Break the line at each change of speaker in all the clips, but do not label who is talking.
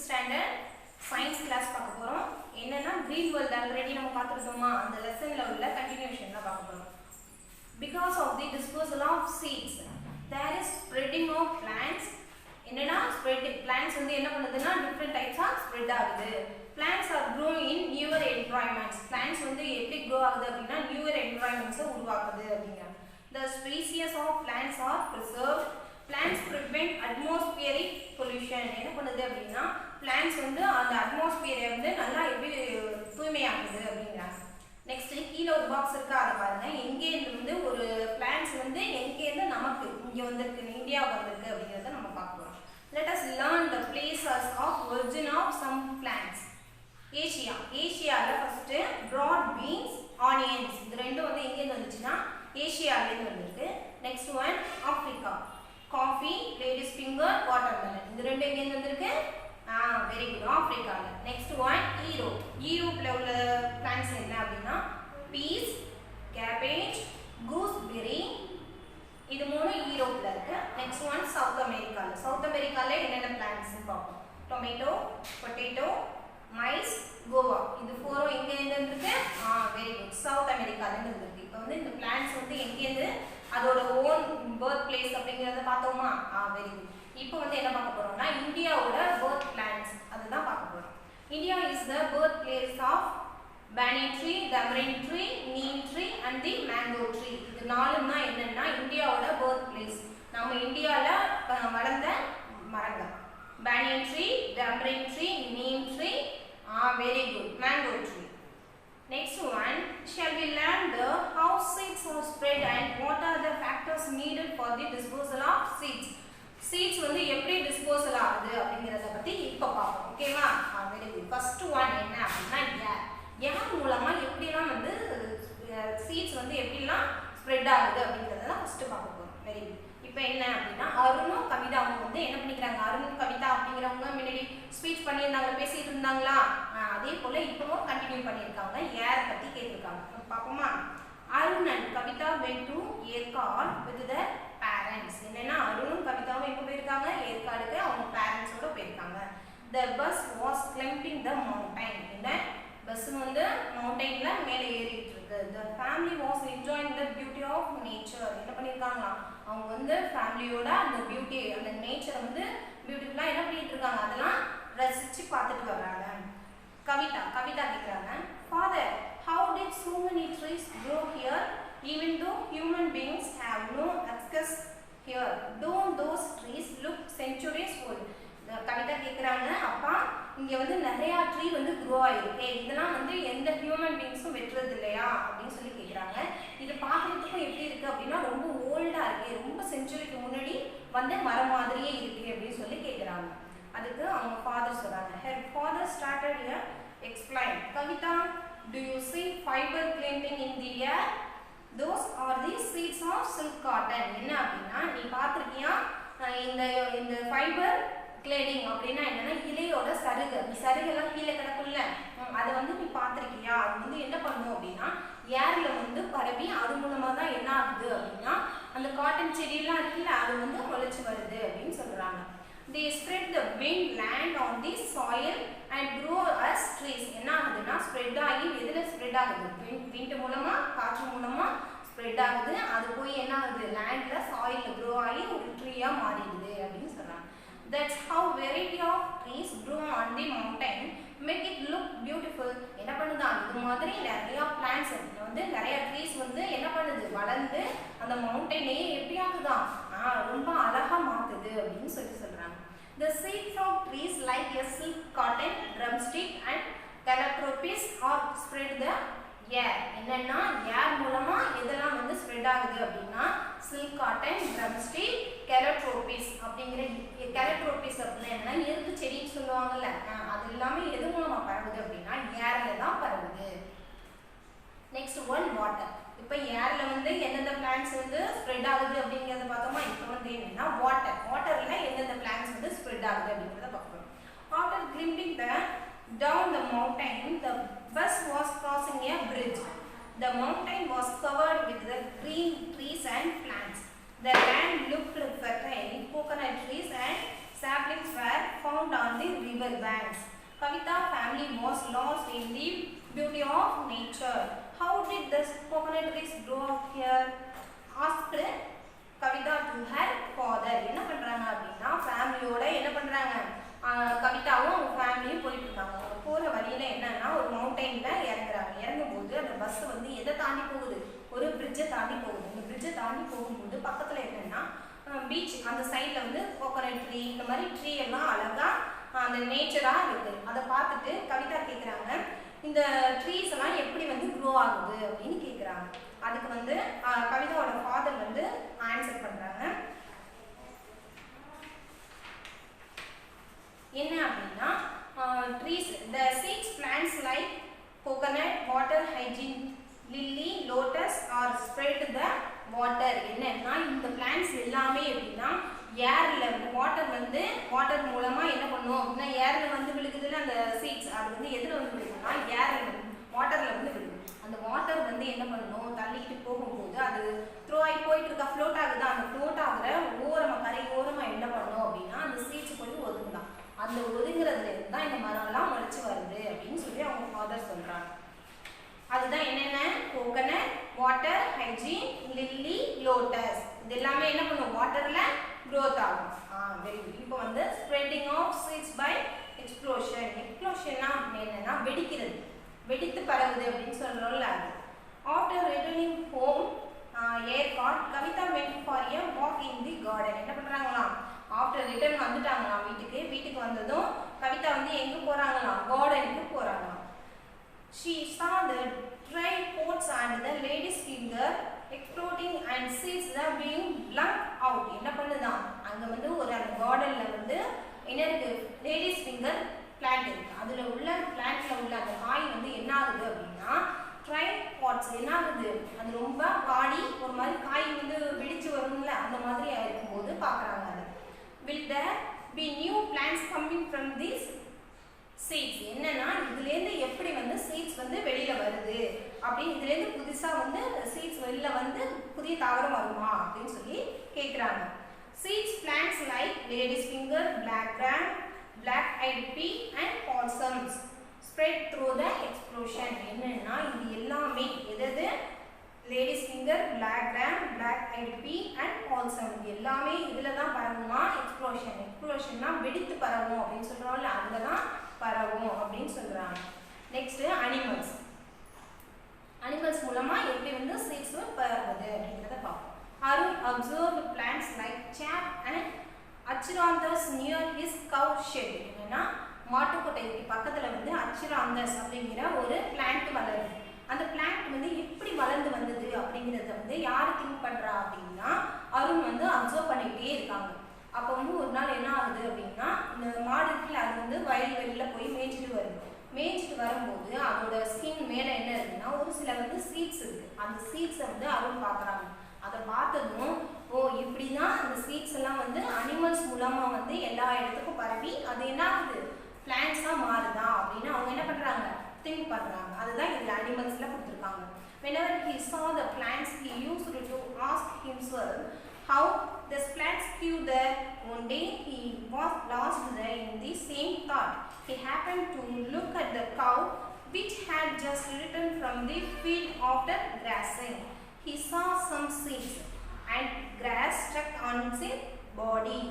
Standard science class பார்க்க போறோம். என்னன்னா green world ஆல்ரெடி நம்ம பார்த்துட்டோமா, அந்த லெசன்ல உள்ள கண்டினியூஷன் தான் பார்க்க போறோம். Because of the dispersal of seeds, there is spreading of plants. என்னன்னா spreading plants வந்து என்ன பண்ணுதுன்னா different types ஆ spread ஆகுது. Plants are growing in newer environments. Plants வந்து எப்படி grow ஆகுது அப்படின்னா newer environments உருவாக்குது அப்படிங்க. The species of plants are preserved. Plants prevent atmospheric pollution. என்ன பண்ணுது அப்படின்னா plants வந்து அந்த atmosphere வந்து நல்லா எப்படி தூய்மையாக்குது அப்படிங்கறாங்க. நெக்ஸ்ட் கீழ ஒரு பாக்ஸ் இருக்கு, அத பாருங்க. எங்க இருந்து வந்து ஒரு plants வந்து எங்க இருந்து நமக்கு இங்க வந்திருக்கு, இந்தியா வந்திருக்கு அப்படிங்கறத நம்ம பார்க்க போறோம். Let us learn the places of origin of some plants. Asia. ஏசியால ஃபர்ஸ்ட் broad beans, onions. இது ரெண்டும் வந்து எங்க இருந்து வந்துச்சுன்னா ஏசியால இருந்து வந்திருக்கு. Next one Africa. Coffee, ladies finger, watermelon. இது ரெண்டும் எங்க இருந்து வந்திருக்கு? வெரி குட், ஆப்பிரிக்கால. Next one Europe. யூரோப்ல உள்ள பிளான்ட்ஸ் என்ன அப்படின்னா பீஸ், கேபேஜ், கூஸ்பெரி. இது மூணு யூரோப்ல இருக்கு. நெக்ஸ்ட் ஒன் சவுத் அமெரிக்கால. சவுத் அமெரிக்கால என்னென்ன பிளான்ட்ஸ் பார்ப்போம். Tomato, potato, maize, guava. இது ஃபோரும் எங்க இருந்து வந்திருக்கு? வெரி குட், சவுத் அமெரிக்கால இருந்து வந்திருக்கு. இப்போ வந்து இந்த பிளான்ட்ஸ் வந்து எங்க இருந்து அதோட ஓன் பர்த் பிளேஸ் அப்படிங்கறத பார்த்தோமா? Very good. இப்போ வந்து என்ன பார்க்க போறோம்னா இந்தியாவோட பர்த் பிளான்ட்ஸ் அதுதான் பார்க்க போறோம். India is the birth place of banyan tree, tamarind tree, neem tree and the mango tree. இது நாலும் தான் என்னன்னா இந்தியாவோட பர்த் பிளேஸ். நம்ம இந்தியால வளர்ந்த மரங்கள். banyan tree, tamarind tree, neem tree, very good, mango tree. Next one, shall we learn the how seeds are spread and what are the factors needed for the disposal of seeds. Seeds வந்து எப்படி disposal ஆகுது அப்படிங்கறத பத்தி இப்ப பார்ப்போம். ஓகேவா? Very good. First one என்ன அப்படின்னா ஏர் மூலமா எப்படிலாம் வந்து சீட்ஸ் வந்து எப்படிலாம் ஸ்ப்ரெட் ஆகுது அப்படிங்கறத தான் ஃபர்ஸ்ட் பார்க்க போறோம். Very good. இப்போ என்ன அப்படின்னா அருணும் கவிதாவும் வந்து என்ன பண்ணிக்கிறாங்க, அருண் கவிதா அப்படிங்கிறவங்க முன்னாடி ஸ்பீச் பண்ணியிருந்தாங்க, பேசிட்டு இருந்தாங்களா, அதே போல இப்பவும் கண்டினியூ பண்ணியிருக்காங்க. ஏர் பத்தி கேட்டிருக்காங்க. பார்ப்போமா? Arun and Kavitha went to Yercaud with their parents. என்னன்னா அருணும் கவிதாவும் எங்க போயிருக்காங்க? ஏற்காடுக்கு அவங்க பேரண்ட்ஸோட போயிருக்காங்க. The bus was climbing the mountain. இந்த பஸ் வந்து மவுண்டன்ல மேலே ஏறிட்டு இருக்கு. The family was enjoying the beauty of nature. என்ன பண்ணிருக்காங்க? அவங்க வந்து ஃபேமிலியோட அந்த பியூட்டி, அந்த நேச்சரை வந்து பியூட்டிஃபுல்லா என்ன பண்ணிட்டு இருக்காங்க, அதெல்லாம் ரசிச்சு பார்த்துட்டு வர்றாங்க. கவிதா கேக்குறாங்க, Father, how did so many trees grow here even though human beings have no access here? Don't those trees look centuries old? Kavitha கேக்குறாங்க, அப்பா இங்க வந்து நிறைய ட்ரீ வந்து க்ரோ ஆயிருக்கு, இதெல்லாம் வந்து எந்த ஹியூமன் பீயிங்ஸும் வெட்டுறது இல்லையா அப்படின்னு சொல்லி கேக்குறாங்க. இது பார்க்கறதுக்கும் எப்படி இருக்கு அப்படின்னா ரொம்ப ஓல்டா இருக்கு, ரொம்ப செஞ்சுரிக்கு முன்னாடி வந்து மரம் மாதிரியே இருக்கு அப்படின்னு சொல்லி கேக்குறாங்க. அதுக்கு அவங்க ஃபாதர் சொல்றாங்க. Her father started here explain. Kavita, do you see fiber glinting in the air? Those are the seeds of silk cotton. என்ன அப்படின்னா நீ பார்த்திருக்கியா இந்த ஃபைபர் கிளேடிங் அப்படின்னா என்னன்னா இலையோட சருகு, அந்த சருகெல்லாம் கீழே கிடக்கும்ல, அதை வந்து நீ பார்த்திருக்கியா? அது வந்து என்ன பண்ணும் அப்படின்னா ஏர்ல வந்து பரவி அது மூலமா தான் என்ன ஆகுது அப்படின்னா அந்த காட்டன் செடியெல்லாம் இருக்குல்ல அது வந்து முளைச்சு வருது அப்படின்னு சொல்றாங்க. They spread the wind land on the soil and grow as trees. என்ன ஆகுதுன்னா ஸ்ப்ரெட் ஆகி எதுல ஸ்ப்ரெட் ஆகுது? விண்ட் மூலமா, காற்று மூலமா ஸ்ப்ரெட் ஆகுது. அது போய் என்ன ஆகுது? லேண்ட்ல சாயில்ல க்ரோ ஆகி ஒரு ட்ரீயா மாறிடுது அப்படின்னு சொல்றாங்க. That's how variety of trees grow on the mountain make it look beautiful. என்ன பண்ணுதா இது மாதிரி நிறைய பிளான்ட்ஸ் வந்து நிறைய ட்ரீஸ் வந்து என்ன பண்ணுது வளர்ந்து அந்த மவுண்டனையே எப்படி ஆகுதா ரொம்ப அழகா மாத்துது அப்படின்னு சொல்றாங்க. The seeds of trees like a silk cotton, drumstick and calotropis are spread the air. என்னன்னா ஏர் மூலமா இதெல்லாம் வந்து ஸ்ப்ரெட் ஆகுது அப்படின்னா silk cotton, drumstick, calotropis அப்படிங்கிற calotropis அப்படின்னா என்ன எறும்பு செடின்னு சொல்லுவாங்கல்ல, அது எல்லாமே எது மூலமா பரவுது அப்படின்னா ஏர்ல தான் பரவுது. Next one water. இப்போ ஏர்ல வந்து எந்தெந்த பிளான்ட்ஸ் வந்து ஸ்ப்ரெட் ஆகுது அப்படிங்கறத பார்த்தோமா. இப்போ வந்து என்னன்னா வாட்டர்ல எந்தெந்த பிளான்ட்ஸ் வந்து ஸ்ப்ரெட் ஆகுது அப்படிங்கறத பார்க்கணும். After climbing down the mountain, the bus was crossing a bridge. The mountain was covered with the green trees and plants. The land looked fertile, coconut trees and saplings were found on the river banks. Kavita family was lost in the beauty of nature. How did the coconut trees grow up here? Asked Kavita to her father. என்ன பண்றாங்க அப்படின்னா ஃபேமிலியோட என்ன பண்றாங்க, கவிதாவும் அவங்க ஃபேமிலியும் போயிட்டு இருக்காங்க. போகிற வழியில் என்னன்னா ஒரு மவுண்டெயினில் இறங்குறாங்க. இறங்கும்போது அந்த பஸ் வந்து எதை தாண்டி போகுது, ஒரு பிரிட்ஜை தாண்டி போகுது. அந்த பிரிட்ஜை தாண்டி போகும்போது பக்கத்தில் என்னென்னா பீச், அந்த சைடில் வந்து கோகோனட் ட்ரீ, இந்த மாதிரி ட்ரீ எல்லாம் அழகாக அந்த நேச்சராக இருக்குது. அதை பார்த்துட்டு கவிதா கேட்குறாங்க, இந்த ட்ரீஸ் எல்லாம் எப்படி வந்து க்ரோ ஆகுது அப்படின்னு கேட்குறாங்க. அதுக்கு வந்து கவிதாவோட ஃபாதர் வந்து ஆன்சர் பண்ணுறாங்க. என்ன அப்படின்னா trees the seeds plants like coconut water hyacinth lily lotus are spread the water. என்னன்னா இந்த பிளான்ட்ஸ் எல்லாமே எப்படின்னா ஏரில் வாட்டர் மூலமாக என்ன பண்ணும் அப்படின்னா ஏரில் வந்து விழுகுதுன்னு அந்த சீட்ஸ் அது வந்து எதில் வந்து விழுகுதுன்னா ஏரில் வாட்டரில் வந்து விழுகுது. அந்த வாட்டர் வந்து என்ன பண்ணணும், தள்ளிக்கிட்டு போகும்போது அது த்ரோ ஆகி போயிட்டு இருக்கா, ஃப்ளோட் ஆகுது. அந்த ஃப்ளோட் ஆகுற கரை ஓரமாக என்ன பண்ணணும் அப்படின்னா அந்த சீட்ஸ் போய் ஒதுங்கலாம். அந்த ஒதுங்குறதுல இருந்து தான் இந்த மரம்லாம் முளைச்சி வருது அப்படின்னு சொல்லி அவங்க ஃபாதர் சொல்கிறாங்க. அதுதான் என்னென்ன, coconut water hyacinth lily lotus, இது எல்லாமே என்ன பண்ணும் வாட்டரில் க்ரோத் ஆகும். Very good. இப்போ வந்து spreading of seeds by explosion. எக்ஸ்ப்ளோஷன்னா என்னன்னா வெடிக்கிறது, வெடித்து பரவுது அப்படின்னு சொல்கிறோம்ல அது. After returning home Yercaud Kavitha went for a walk in the garden. என்ன பண்ணுறாங்களாம், ஆஃப்டர் ரிட்டர்ன் வந்துட்டாங்களாம் வீட்டுக்கு வந்ததும் கவிதா வந்து எங்கே போகிறாங்களாம், கார்டனுக்கு போகிறாங்களாம். She saw the dry pots and the lady's finger exploding and seeds are being blown out. என்ன பண்ணுதான் அங்கே வந்து ஒரு அந்த கார்டனில் வந்து என்ன இருக்குது, லேடிஸ் ஃபிங்கர் பிளான்ட் இருக்குது. அதில் உள்ள பிளான்ட்டில் உள்ள அந்த காய் வந்து என்ன ஆகுது அப்படின்னா ட்ரை பாட்ஸ் என்ன ஆகுது, அது ரொம்ப வாடி ஒரு மாதிரி காய் வந்து வெடிச்சு வரும்ல அந்த மாதிரி இருக்கும்போது பார்க்குறாங்க. அது will there be new plants coming from these seeds? என்னன்னா இதுலேருந்து எப்படி வந்து சீட்ஸ் வந்து வெளியில் வருது அப்படின்னு, இதுலேருந்து புதுசாக வந்து சீட்ஸ் வெளியில் வந்து புதிய தாவரம் வருமா அப்படின்னு சொல்லி கேட்குறாங்க. Seeds plants like ladies finger, black gram, black eyed pea and possums spread through the explosion. என்னன்னா இது எல்லாமே எது, ladies finger, black gram, black eyed pea and balsam, இது எல்லாமே இதில் தான் பரவுமா எக்ஸ்ப்ளோஷன். எக்ஸ்ப்ளோஷன்னா வெடித்து பரவும் அப்படின்னு சொல்கிறோம்ல, அதில் தான் பரவும் அப்படின்னு சொல்கிறாங்க. நெக்ஸ்ட்டு அனிமல்ஸ் மூலமாக எப்படி வந்து சீட்ஸ் பரவுது அப்படிங்கிறத பார்ப்போம். Arun observed plants like chaff and achyranthes near his cow shed. என்னன்னா மாட்டுக்கொட்டைக்கு பக்கத்தில் வந்து அச்சிராந்தஸ் அப்படிங்கிற ஒரு பிளான்ட் வளருது. அந்த பிளான்ட் வந்து எப்படி வளர்ந்து வந்தது அப்படிங்கிறத வந்து யார் திங்க் பண்ணுறா அப்படின்னா அருண் வந்து அப்சர்வ் பண்ணிகிட்டே இருக்காங்க. அப்போ வந்து ஒரு நாள் என்ன ஆகுது அப்படின்னா இந்த மாடு இருக்குல்ல அது வந்து வயல்வெளியில் போய் மேய்ச்சிட்டு வரும்போது அதோட ஸ்கின் மேலே என்ன இருக்குன்னா ஒரு சில வந்து சீட்ஸ் இருக்குது. அந்த சீட்ஸை வந்து அருண் பார்க்குறாங்க. அதை பார்த்ததும் ஓ இப்படி தான் அந்த சீட்ஸ் எல்லாம் வந்து அனிமல்ஸ் மூலமாக வந்து எல்லா இடத்துக்கும் பரவி அது என்ன ஆகுது பிளான்ட்ஸாக மாறுதா அப்படின்னு அவங்க என்ன பண்ணுறாங்க, திங்க் பண்ணுறாங்க. அதுதான் இதில் அனிமல்ஸில் கொடுத்துருக்காங்க. Whenever he saw the plants, he used to ask himself how the plants grew there. One day he was lost there in the same thought. He happened to look at the cow which had just returned from the field after grazing. He saw some seeds and grass stuck on its body.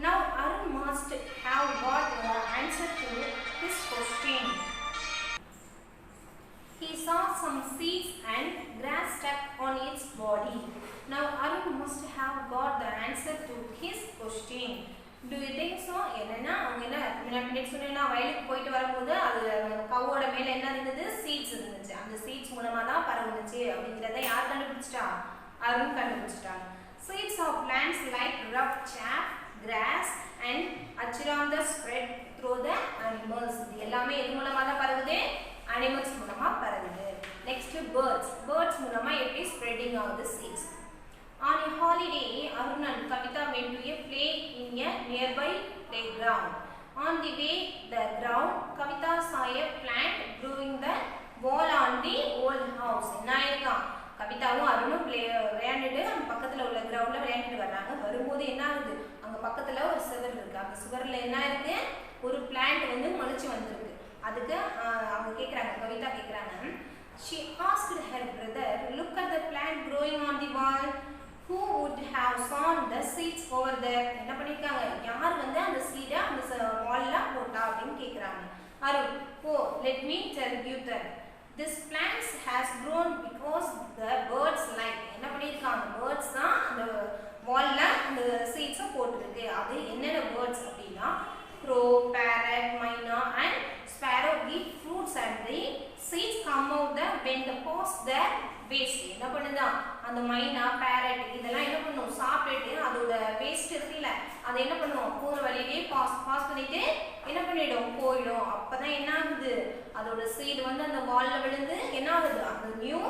Now Arun must have got the answer to his question. He saw some seeds and grass stuck on its body. Now Arun must have got the answer to his question. Do you think so? என்னன்னா அவங்க என்ன சொன்னா வயலுக்கு போயிட்டு வரும்போது அது கவோட மேல என்ன இருந்தது, சீட்ஸ் இருந்துச்சு. அந்த சீட்ஸ் மூலமா தான் பரவுனுச்சு அப்படிங்கறத யார் கண்டுபிடிச்சிட்டா, அருண் கண்டுபிடிச்சிட்டாங்க. Seeds of plants like rough chaff, grass and achirantha spread through the animals. இது எல்லாமே எது மூலமா தான் பரவுது, அனிமல்ஸ் மூலமா பரவுது. நெக்ஸ்ட் பேர்ட்ஸ் மூலமா எப்படி ஸ்ப்ரெடிங் ஆகுது seeds. On a holiday, Arun and Kavita went to a play in a nearby playground. On the way the ground, Kavita saw a plant growing the wall on the old house. என்ன ஆயிருக்கான், கவிதாவும் அருணும் விளையாண்டுட்டு அந்த பக்கத்தில் உள்ள கிரவுண்டில் விளையாண்டுட்டு வர்றாங்க. வரும்போது என்ன ஆகுது, அங்கே பக்கத்தில் ஒரு சுவர் இருக்குது. அந்த சுவரில் என்ன இருக்கு, ஒரு பிளான்ட் வந்து முளைச்சி வந்திருக்கு. அதுக்கு அவங்க கேட்குறாங்க, கவிதா கேட்குறாங்க, she asked her brother, look at the plant growing on the wall. Who would have sown the seeds over there? என்ன பண்ணிருக்காங்க, யார் வந்து அந்த சீடை அந்த வால்ல போட்டா அப்படின்னு கேட்குறாங்க. Arun, oh, let me tell you that this plant has grown because the birds like. என்ன பண்ணிருக்காங்க, பேர்ட்ஸ் தான் அந்த வால்ல அந்த சீட்ஸை போட்டுருக்கு. அது என்னென்ன பேர்ட்ஸ் அப்படின்னா crow, parrot, myna and sparrow eat fruits and the seeds come out when they pass their waste. என்ன பண்ணுதா, அந்த மைனா பேரட் இதெல்லாம் என்ன பண்ணும், சாப்பிட்டுட்டு அதோட வேஸ்ட் இருக்குல்ல அதை என்ன பண்ணுவோம், போகிற வழியிலேயே பாஸ் பண்ணிட்டு என்ன பண்ணிடும், போயிடும். அப்பதான் என்ன ஆகுது, அதோட சீடு வந்து அந்த வால்ல விழுந்து என்ன ஆகுது, அந்த நியூ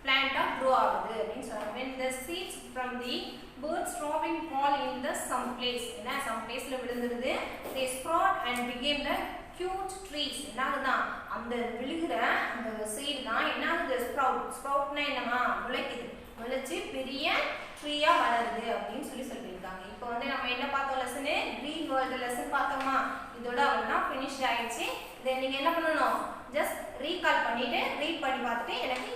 பிளான்ட்டா க்ரோ ஆகுது அப்படின்னு சொல்றாங்க. when the seeds from the birds dropping fall in the some place, என்ன some placeல விழுந்துருது, they sprout and became the cute trees. என்ன ஆகுதா, அந்த விழுகிற அந்த சீடு தான் என்ன ஆகுது, ஸ்ப்ரவுட்னா என்னமா, முளைக்குது, முளைச்சு பெரிய ட்ரீயா வளருது அப்படின்னு சொல்லியிருக்காங்க. இப்போ வந்து நம்ம என்ன பார்த்தோம், லெசனு கிரீன் வேர்ல்டு லெசன் பார்த்தோமா, இதோட அவ்வளோதான் ஃபினிஷ்ட் ஆயிடுச்சு. இதை நீங்கள் என்ன பண்ணணும், ஜஸ்ட் ரீகால் பண்ணிட்டு ரீட் பண்ணி பார்த்துட்டு எனக்கு